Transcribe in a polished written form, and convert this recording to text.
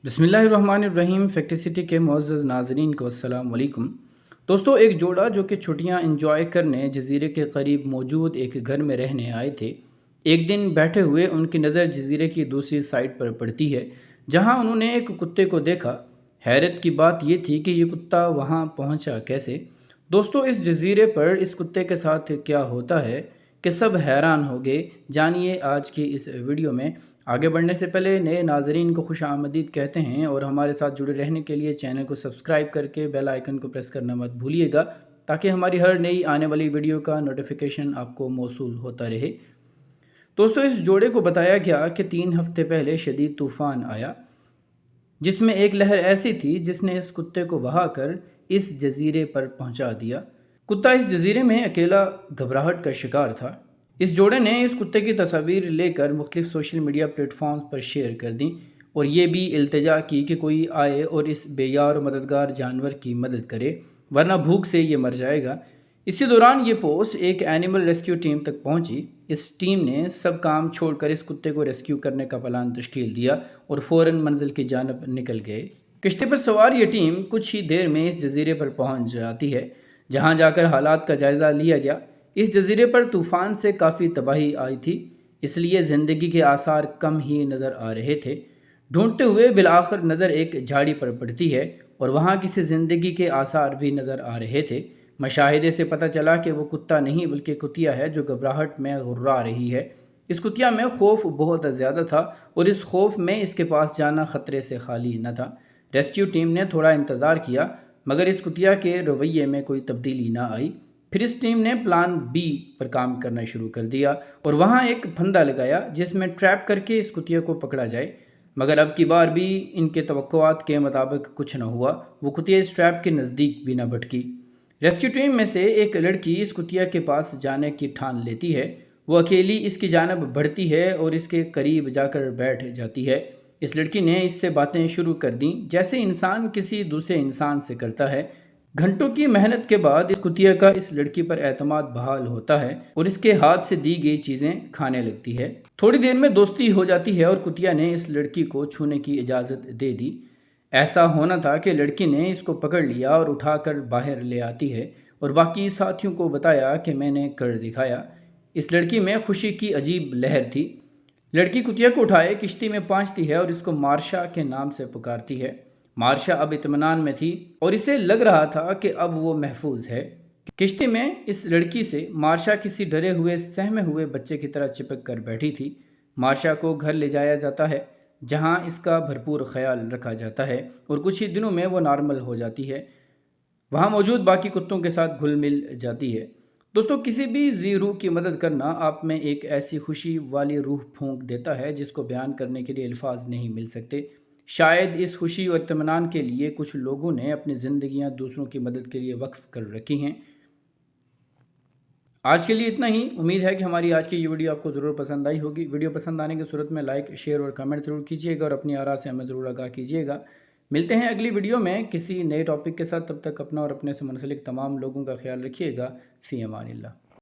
बिस्मिल्लाहिर्रहमानिर्रहीम। फैक्टिसिटी के मुअज़्ज़ज़ नाज़रीन को अस्सलाम वालेकुम। दोस्तों, एक जोड़ा जो कि छुट्टियां एंजॉय करने जज़ीरे के करीब मौजूद एक घर में रहने आए थे, एक दिन बैठे हुए उनकी नज़र जज़ीरे की दूसरी साइड पर पड़ती है, जहां उन्होंने एक कुत्ते को देखा। हैरत की बात यह थी कि ये कुत्ता वहां पहुंचा कैसे। दोस्तों, इस जज़ीरे पर इस कुत्ते के साथ क्या होता है कि सब हैरान हो गए। जानिए आज की इस वीडियो में। आगे बढ़ने से पहले नए नाज़रीन को खुश आमदीद कहते हैं और हमारे साथ जुड़े रहने के लिए चैनल को सब्सक्राइब करके बेल आइकन को प्रेस करना मत भूलिएगा, ताकि हमारी हर नई आने वाली वीडियो का नोटिफिकेशन आपको मौसूल होता रहे। दोस्तों, इस जोड़े को बताया गया कि 3 हफ्ते पहले शदीद तूफ़ान आया, जिसमें एक लहर ऐसी थी जिसने इस कुत्ते को बहाकर इस जज़ीरे पर पहुंचा दिया। कुत्ता इस जज़ीरे में अकेला घबराहट का शिकार था। इस जोड़े ने इस कुत्ते की तस्वीर लेकर मुख्तलिफ सोशल मीडिया प्लेटफॉर्म्स पर शेयर कर दी और ये भी इल्तिजा की कि कोई आए और इस बेयार मददगार जानवर की मदद करे, वरना भूख से ये मर जाएगा। इसी दौरान ये पोस्ट एक एनिमल रेस्क्यू टीम तक पहुंची। इस टीम ने सब काम छोड़कर इस कुत्ते को रेस्क्यू करने का प्लान तश्कील दिया और फ़ौरन मंजिल की जानब निकल गए। किश्ती पर सवार ये टीम कुछ ही देर में इस जज़ीरे पर पहुंच जाती है, जहां जाकर हालात का जायज़ा लिया गया। इस जज़ीरे पर तूफ़ान से काफ़ी तबाही आई थी, इसलिए ज़िंदगी के आसार कम ही नज़र आ रहे थे। ढूंढते हुए बिलाखिर नज़र एक झाड़ी पर पड़ती है और वहाँ किसी ज़िंदगी के आसार भी नज़र आ रहे थे। मशाहिदे से पता चला कि वो कुत्ता नहीं बल्कि कुतिया है जो घबराहट में गुर्रा रही है। इस कुतिया में खौफ बहुत ज़्यादा था और इस खौफ में इसके पास जाना ख़तरे से खाली न था। रेस्क्यू टीम ने थोड़ा इंतज़ार किया, मगर इस कुतिया के रवैये में कोई तब्दीली ना आई। फिर इस टीम ने प्लान बी पर काम करना शुरू कर दिया और वहाँ एक फंदा लगाया जिसमें ट्रैप करके इस कुतिया को पकड़ा जाए। मगर अब की बार भी इनके तवक्कुआत के मुताबिक कुछ न हुआ। वो कुतिया इस ट्रैप के नज़दीक भी न भटकी। रेस्क्यू टीम में से एक लड़की इस कुतिया के पास जाने की ठान लेती है। वो अकेली इसकी जानब बढ़ती है और इसके करीब जाकर बैठ जाती है। इस लड़की ने इससे बातें शुरू कर दी जैसे इंसान किसी दूसरे इंसान से करता है। घंटों की मेहनत के बाद इस कुतिया का इस लड़की पर एतमाद बहाल होता है और इसके हाथ से दी गई चीज़ें खाने लगती है। थोड़ी देर में दोस्ती हो जाती है और कुतिया ने इस लड़की को छूने की इजाज़त दे दी। ऐसा होना था कि लड़की ने इसको पकड़ लिया और उठाकर बाहर ले आती है और बाकी साथियों को बताया कि मैंने कर दिखाया। इस लड़की में खुशी की अजीब लहर थी। लड़की कुतिया को उठाए किश्ती में पहुंचती है और इसको मार्शा के नाम से पुकारती है। मार्शा अब इत्मीनान में थी और इसे लग रहा था कि अब वो महफूज है। किश्ती में इस लड़की से मार्शा किसी डरे हुए सहमे हुए बच्चे की तरह चिपक कर बैठी थी। मार्शा को घर ले जाया जाता है, जहां इसका भरपूर ख्याल रखा जाता है और कुछ ही दिनों में वो नॉर्मल हो जाती है। वहाँ मौजूद बाकी कुत्तों के साथ घुल मिल जाती है। दोस्तों, किसी भी जी रूह की मदद करना आप में एक ऐसी खुशी वाली रूह फूंक देता है जिसको बयान करने के लिए अल्फाज नहीं मिल सकते। शायद इस खुशी और इत्मीनान के लिए कुछ लोगों ने अपनी ज़िंदगियां दूसरों की मदद के लिए वक्फ कर रखी हैं। आज के लिए इतना ही। उम्मीद है कि हमारी आज की ये वीडियो आपको ज़रूर पसंद आई होगी। वीडियो पसंद आने की सूरत में लाइक, शेयर और कमेंट ज़रूर कीजिएगा और अपनी आरा से हमें ज़रूर आगाह कीजिएगा। मिलते हैं अगली वीडियो में किसी नए टॉपिक के साथ। तब तक अपना और अपने से मुंसलिक तमाम लोगों का ख्याल रखिएगा। फ़ी अमानिल्लाह।